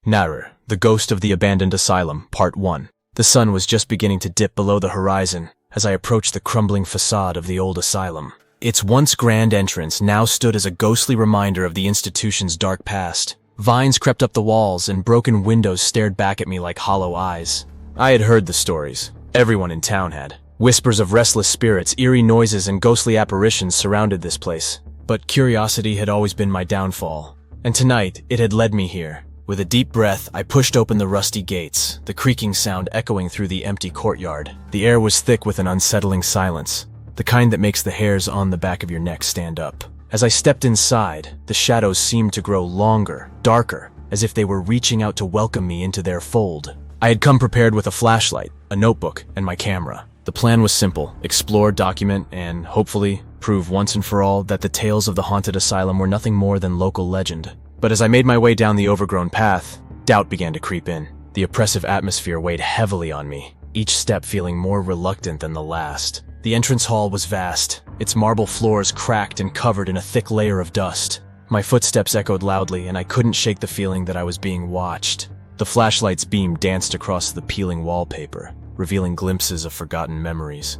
Narer, the Ghost of the Abandoned Asylum, Part 1. The sun was just beginning to dip below the horizon as I approached the crumbling facade of the old asylum. Its once grand entrance now stood as a ghostly reminder of the institution's dark past. Vines crept up the walls and broken windows stared back at me like hollow eyes. I had heard the stories. Everyone in town had. Whispers of restless spirits, eerie noises, and ghostly apparitions surrounded this place. But curiosity had always been my downfall. And tonight, it had led me here. With a deep breath, I pushed open the rusty gates, the creaking sound echoing through the empty courtyard. The air was thick with an unsettling silence, the kind that makes the hairs on the back of your neck stand up. As I stepped inside, the shadows seemed to grow longer, darker, as if they were reaching out to welcome me into their fold. I had come prepared with a flashlight, a notebook, and my camera. The plan was simple: explore, document, and, hopefully, prove once and for all that the tales of the haunted asylum were nothing more than local legend. But as I made my way down the overgrown path, doubt began to creep in. The oppressive atmosphere weighed heavily on me, each step feeling more reluctant than the last. The entrance hall was vast, its marble floors cracked and covered in a thick layer of dust. My footsteps echoed loudly, and I couldn't shake the feeling that I was being watched. The flashlight's beam danced across the peeling wallpaper, revealing glimpses of forgotten memories.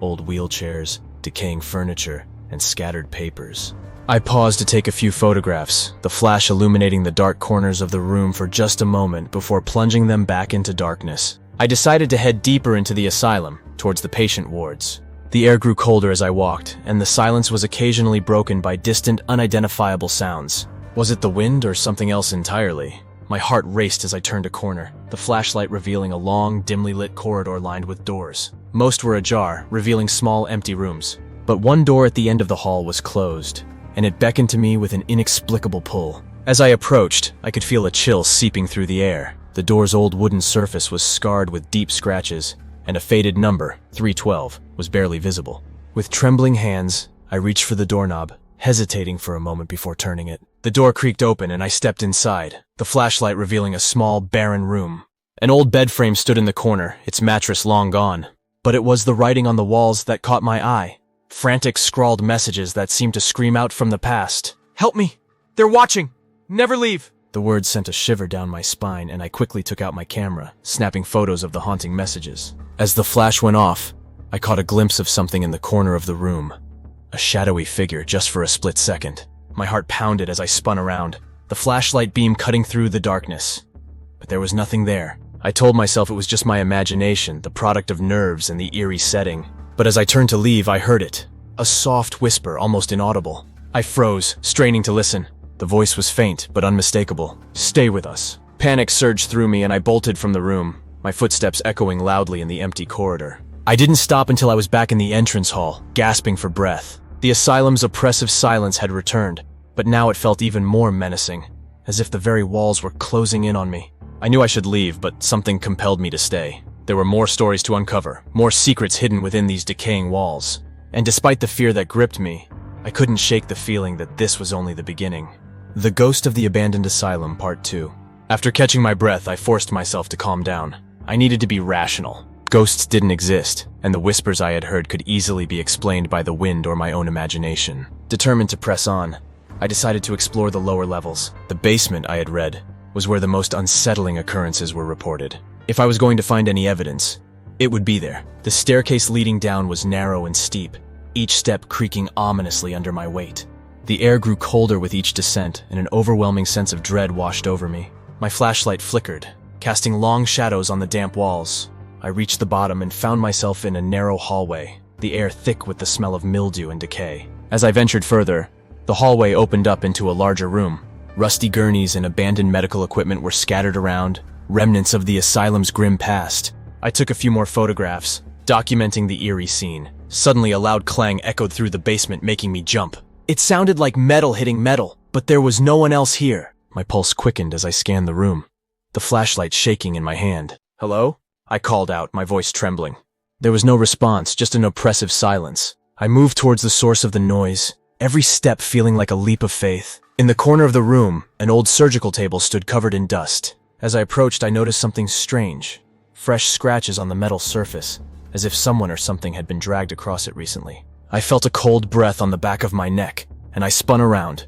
Old wheelchairs, decaying furniture, and scattered papers. I paused to take a few photographs, the flash illuminating the dark corners of the room for just a moment before plunging them back into darkness. I decided to head deeper into the asylum, towards the patient wards. The air grew colder as I walked, and the silence was occasionally broken by distant, unidentifiable sounds. Was it the wind or something else entirely? My heart raced as I turned a corner, the flashlight revealing a long, dimly lit corridor lined with doors. Most were ajar, revealing small, empty rooms. But one door at the end of the hall was closed, and it beckoned to me with an inexplicable pull. As I approached, I could feel a chill seeping through the air. The door's old wooden surface was scarred with deep scratches, and a faded number, 312, was barely visible. With trembling hands, I reached for the doorknob, hesitating for a moment before turning it. The door creaked open and I stepped inside, the flashlight revealing a small, barren room. An old bed frame stood in the corner, its mattress long gone. But it was the writing on the walls that caught my eye. Frantic scrawled messages that seemed to scream out from the past. "Help me! They're watching! Never leave!" The words sent a shiver down my spine, and I quickly took out my camera, snapping photos of the haunting messages. As the flash went off, I caught a glimpse of something in the corner of the room. A shadowy figure just for a split second. My heart pounded as I spun around, the flashlight beam cutting through the darkness. But there was nothing there. I told myself it was just my imagination, the product of nerves and the eerie setting. But as I turned to leave, I heard it. A soft whisper, almost inaudible. I froze, straining to listen. The voice was faint, but unmistakable. "Stay with us." Panic surged through me and I bolted from the room, my footsteps echoing loudly in the empty corridor. I didn't stop until I was back in the entrance hall, gasping for breath. The asylum's oppressive silence had returned, but now it felt even more menacing, as if the very walls were closing in on me. I knew I should leave, but something compelled me to stay. There were more stories to uncover, more secrets hidden within these decaying walls. And despite the fear that gripped me, I couldn't shake the feeling that this was only the beginning. The Ghost of the Abandoned Asylum, Part 2. After catching my breath, I forced myself to calm down. I needed to be rational. Ghosts didn't exist, and the whispers I had heard could easily be explained by the wind or my own imagination. Determined to press on, I decided to explore the lower levels. The basement, I had read, was where the most unsettling occurrences were reported. If I was going to find any evidence, it would be there. The staircase leading down was narrow and steep, each step creaking ominously under my weight. The air grew colder with each descent, and an overwhelming sense of dread washed over me. My flashlight flickered, casting long shadows on the damp walls. I reached the bottom and found myself in a narrow hallway, the air thick with the smell of mildew and decay. As I ventured further, the hallway opened up into a larger room. Rusty gurneys and abandoned medical equipment were scattered around, remnants of the asylum's grim past. I took a few more photographs, documenting the eerie scene. Suddenly, a loud clang echoed through the basement, making me jump. It sounded like metal hitting metal, but there was no one else here. My pulse quickened as I scanned the room, the flashlight shaking in my hand. "Hello?" I called out, my voice trembling. There was no response, just an oppressive silence. I moved towards the source of the noise, every step feeling like a leap of faith. In the corner of the room, an old surgical table stood covered in dust. As I approached, I noticed something strange. Fresh scratches on the metal surface, as if someone or something had been dragged across it recently. I felt a cold breath on the back of my neck, and I spun around,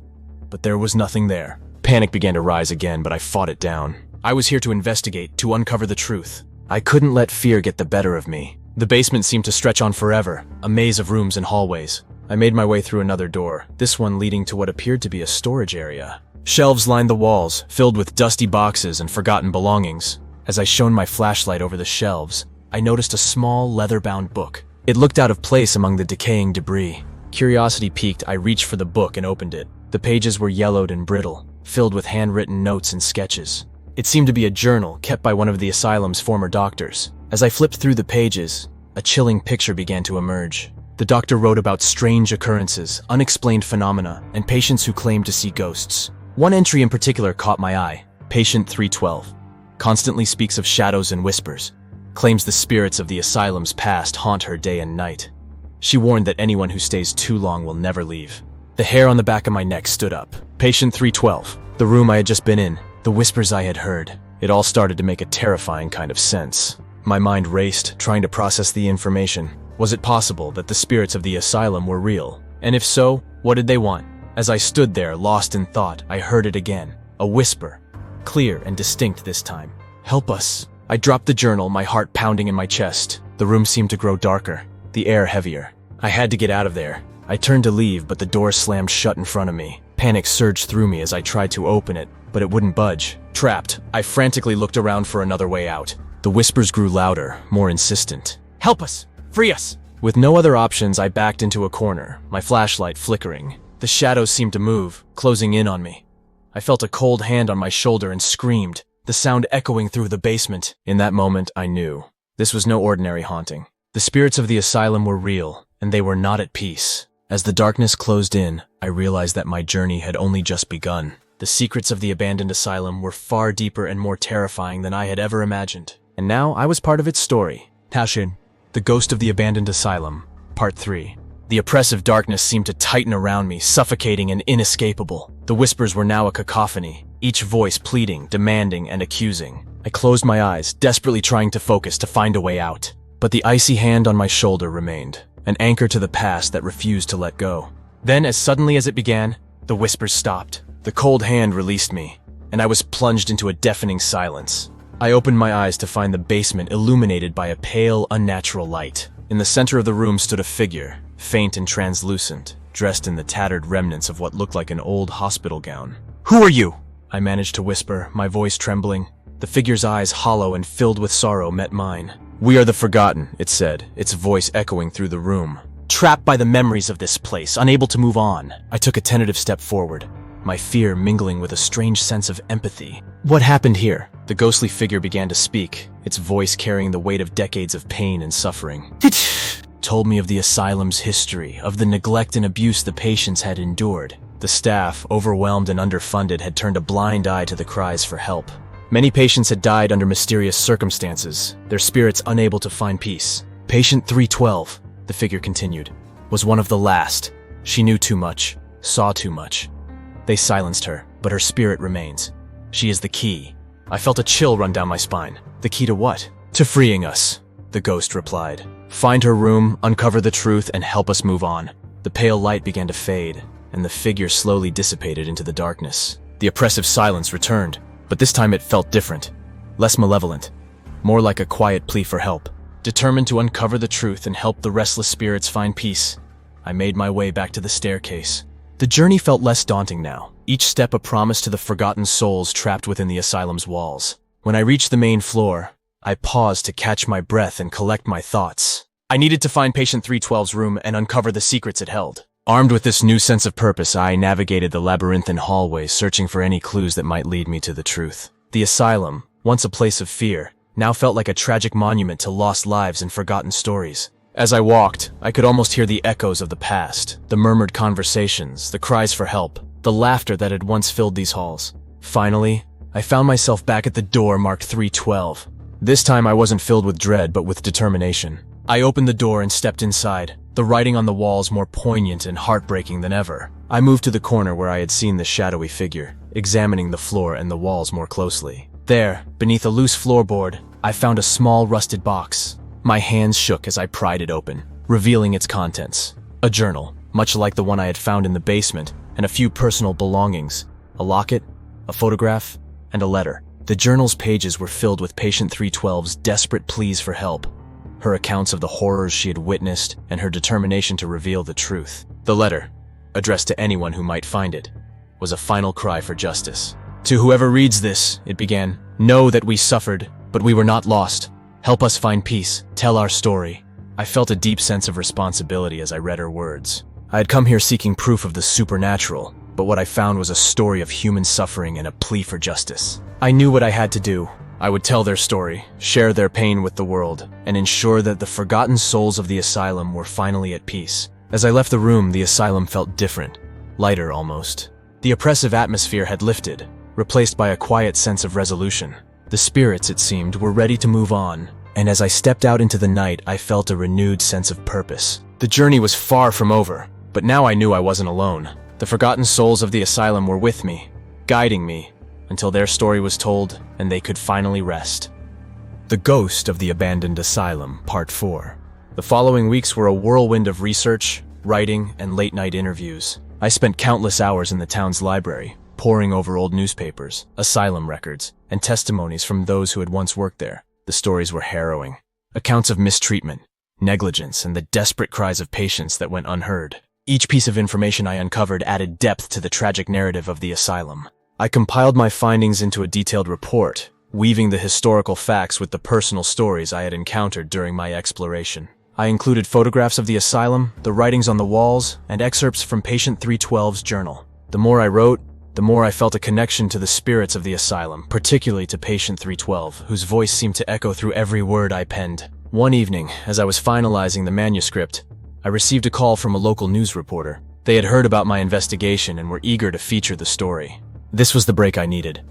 but there was nothing there. Panic began to rise again, but I fought it down. I was here to investigate, to uncover the truth. I couldn't let fear get the better of me. The basement seemed to stretch on forever, a maze of rooms and hallways. I made my way through another door, this one leading to what appeared to be a storage area. Shelves lined the walls, filled with dusty boxes and forgotten belongings. As I shone my flashlight over the shelves, I noticed a small, leather-bound book. It looked out of place among the decaying debris. Curiosity piqued, I reached for the book and opened it. The pages were yellowed and brittle, filled with handwritten notes and sketches. It seemed to be a journal kept by one of the asylum's former doctors. As I flipped through the pages, a chilling picture began to emerge. The doctor wrote about strange occurrences, unexplained phenomena, and patients who claimed to see ghosts. One entry in particular caught my eye. Patient 312 constantly speaks of shadows and whispers, claims the spirits of the asylum's past haunt her day and night. She warned that anyone who stays too long will never leave. The hair on the back of my neck stood up. Patient 312, the room I had just been in, the whispers I had heard. It all started to make a terrifying kind of sense. My mind raced, trying to process the information. Was it possible that the spirits of the asylum were real? And if so, what did they want? As I stood there, lost in thought, I heard it again. A whisper. Clear and distinct this time. Help us. I dropped the journal, my heart pounding in my chest. The room seemed to grow darker, the air heavier. I had to get out of there. I turned to leave, but the door slammed shut in front of me. Panic surged through me as I tried to open it, but it wouldn't budge. Trapped, I frantically looked around for another way out. The whispers grew louder, more insistent. Help us! Free us! With no other options, I backed into a corner, my flashlight flickering. The shadows seemed to move, closing in on me. I felt a cold hand on my shoulder and screamed, the sound echoing through the basement. In that moment, I knew. This was no ordinary haunting. The spirits of the asylum were real, and they were not at peace. As the darkness closed in, I realized that my journey had only just begun. The secrets of the abandoned asylum were far deeper and more terrifying than I had ever imagined. And now I was part of its story. Tashin, The Ghost of the Abandoned Asylum, Part 3. The oppressive darkness seemed to tighten around me, suffocating and inescapable. The whispers were now a cacophony, each voice pleading, demanding, and accusing. I closed my eyes, desperately trying to focus to find a way out. But the icy hand on my shoulder remained, an anchor to the past that refused to let go. Then, as suddenly as it began, the whispers stopped. The cold hand released me, and I was plunged into a deafening silence. I opened my eyes to find the basement illuminated by a pale, unnatural light. In the center of the room stood a figure, faint and translucent, dressed in the tattered remnants of what looked like an old hospital gown. "Who are you?" I managed to whisper, my voice trembling. The figure's eyes, hollow and filled with sorrow, met mine. "We are the Forgotten," it said, its voice echoing through the room. "Trapped by the memories of this place, unable to move on." I took a tentative step forward, my fear mingling with a strange sense of empathy. "What happened here?" The ghostly figure began to speak, its voice carrying the weight of decades of pain and suffering. It told me of the asylum's history, of the neglect and abuse the patients had endured. The staff, overwhelmed and underfunded, had turned a blind eye to the cries for help. Many patients had died under mysterious circumstances, their spirits unable to find peace. Patient 312, the figure continued, was one of the last. She knew too much, saw too much. They silenced her, but her spirit remains. She is the key. I felt a chill run down my spine. The key to what? To freeing us, the ghost replied. Find her room, uncover the truth, and help us move on. The pale light began to fade, and the figure slowly dissipated into the darkness. The oppressive silence returned, but this time it felt different. Less malevolent. More like a quiet plea for help. Determined to uncover the truth and help the restless spirits find peace, I made my way back to the staircase. The journey felt less daunting now, each step a promise to the forgotten souls trapped within the asylum's walls. When I reached the main floor, I paused to catch my breath and collect my thoughts. I needed to find patient 312's room and uncover the secrets it held. Armed with this new sense of purpose, I navigated the labyrinthine hallways, searching for any clues that might lead me to the truth. The asylum, once a place of fear, now felt like a tragic monument to lost lives and forgotten stories. As I walked, I could almost hear the echoes of the past, the murmured conversations, the cries for help, the laughter that had once filled these halls. Finally, I found myself back at the door marked 312. This time I wasn't filled with dread, but with determination. I opened the door and stepped inside, the writing on the walls more poignant and heartbreaking than ever. I moved to the corner where I had seen the shadowy figure, examining the floor and the walls more closely. There, beneath a loose floorboard, I found a small rusted box. My hands shook as I pried it open, revealing its contents. A journal, much like the one I had found in the basement, and a few personal belongings. A locket, a photograph, and a letter. The journal's pages were filled with patient 312's desperate pleas for help, her accounts of the horrors she had witnessed, and her determination to reveal the truth. The letter, addressed to anyone who might find it, was a final cry for justice. "To whoever reads this," it began, "know that we suffered, but we were not lost. Help us find peace. Tell our story." I felt a deep sense of responsibility as I read her words. I had come here seeking proof of the supernatural, but what I found was a story of human suffering and a plea for justice. I knew what I had to do. I would tell their story, share their pain with the world, and ensure that the forgotten souls of the asylum were finally at peace. As I left the room, the asylum felt different, lighter almost. The oppressive atmosphere had lifted, replaced by a quiet sense of resolution. The spirits, it seemed, were ready to move on, and as I stepped out into the night, I felt a renewed sense of purpose. The journey was far from over, but now I knew I wasn't alone. The forgotten souls of the asylum were with me, guiding me, until their story was told and they could finally rest. The Ghost of the Abandoned Asylum, Part 4. The following weeks were a whirlwind of research, writing, and late-night interviews. I spent countless hours in the town's library, poring over old newspapers, asylum records, and testimonies from those who had once worked there. The stories were harrowing. Accounts of mistreatment, negligence, and the desperate cries of patients that went unheard. Each piece of information I uncovered added depth to the tragic narrative of the asylum. I compiled my findings into a detailed report, weaving the historical facts with the personal stories I had encountered during my exploration. I included photographs of the asylum, the writings on the walls, and excerpts from patient 312's journal. The more I wrote, the more I felt a connection to the spirits of the asylum, particularly to patient 312, whose voice seemed to echo through every word I penned. One evening, as I was finalizing the manuscript, I received a call from a local news reporter. They had heard about my investigation and were eager to feature the story. This was the break I needed.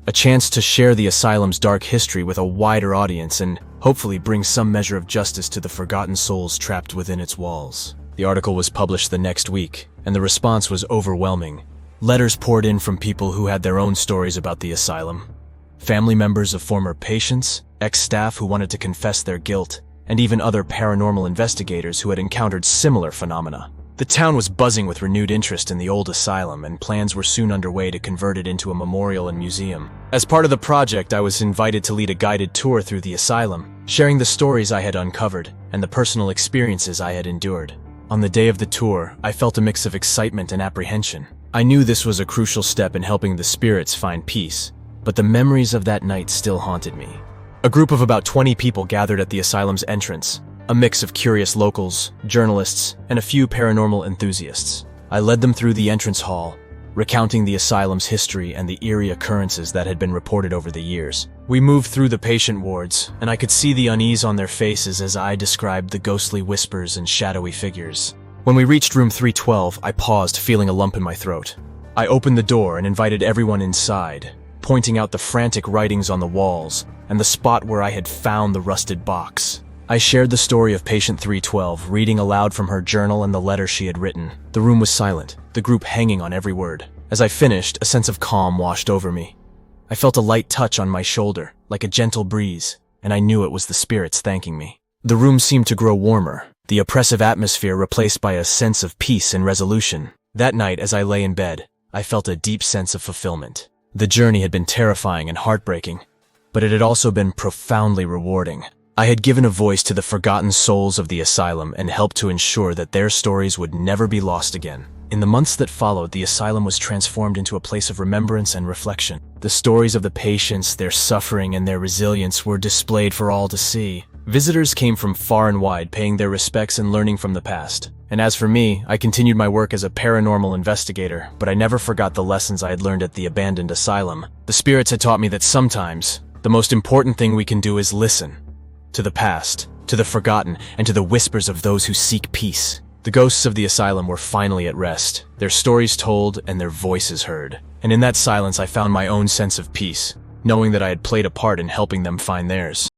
A chance to share the asylum's dark history with a wider audience and hopefully bring some measure of justice to the forgotten souls trapped within its walls. The article was published the next week, and the response was overwhelming. Letters poured in from people who had their own stories about the asylum. Family members of former patients, ex-staff who wanted to confess their guilt, and even other paranormal investigators who had encountered similar phenomena. The town was buzzing with renewed interest in the old asylum, and plans were soon underway to convert it into a memorial and museum. As part of the project, I was invited to lead a guided tour through the asylum, sharing the stories I had uncovered and the personal experiences I had endured. On the day of the tour, I felt a mix of excitement and apprehension. I knew this was a crucial step in helping the spirits find peace, but the memories of that night still haunted me. A group of about 20 people gathered at the asylum's entrance, a mix of curious locals, journalists, and a few paranormal enthusiasts. I led them through the entrance hall, recounting the asylum's history and the eerie occurrences that had been reported over the years. We moved through the patient wards, and I could see the unease on their faces as I described the ghostly whispers and shadowy figures. When we reached room 312, I paused, feeling a lump in my throat. I opened the door and invited everyone inside, pointing out the frantic writings on the walls and the spot where I had found the rusted box. I shared the story of patient 312, reading aloud from her journal and the letter she had written. The room was silent, the group hanging on every word. As I finished, a sense of calm washed over me. I felt a light touch on my shoulder, like a gentle breeze, and I knew it was the spirits thanking me. The room seemed to grow warmer, the oppressive atmosphere replaced by a sense of peace and resolution. That night, as I lay in bed, I felt a deep sense of fulfillment. The journey had been terrifying and heartbreaking, but it had also been profoundly rewarding. I had given a voice to the forgotten souls of the asylum and helped to ensure that their stories would never be lost again. In the months that followed, the asylum was transformed into a place of remembrance and reflection. The stories of the patients, their suffering, and their resilience were displayed for all to see. Visitors came from far and wide, paying their respects and learning from the past. And as for me, I continued my work as a paranormal investigator, but I never forgot the lessons I had learned at the abandoned asylum. The spirits had taught me that sometimes, the most important thing we can do is listen. To the past, to the forgotten, and to the whispers of those who seek peace. The ghosts of the asylum were finally at rest, their stories told and their voices heard. And in that silence I found my own sense of peace, knowing that I had played a part in helping them find theirs.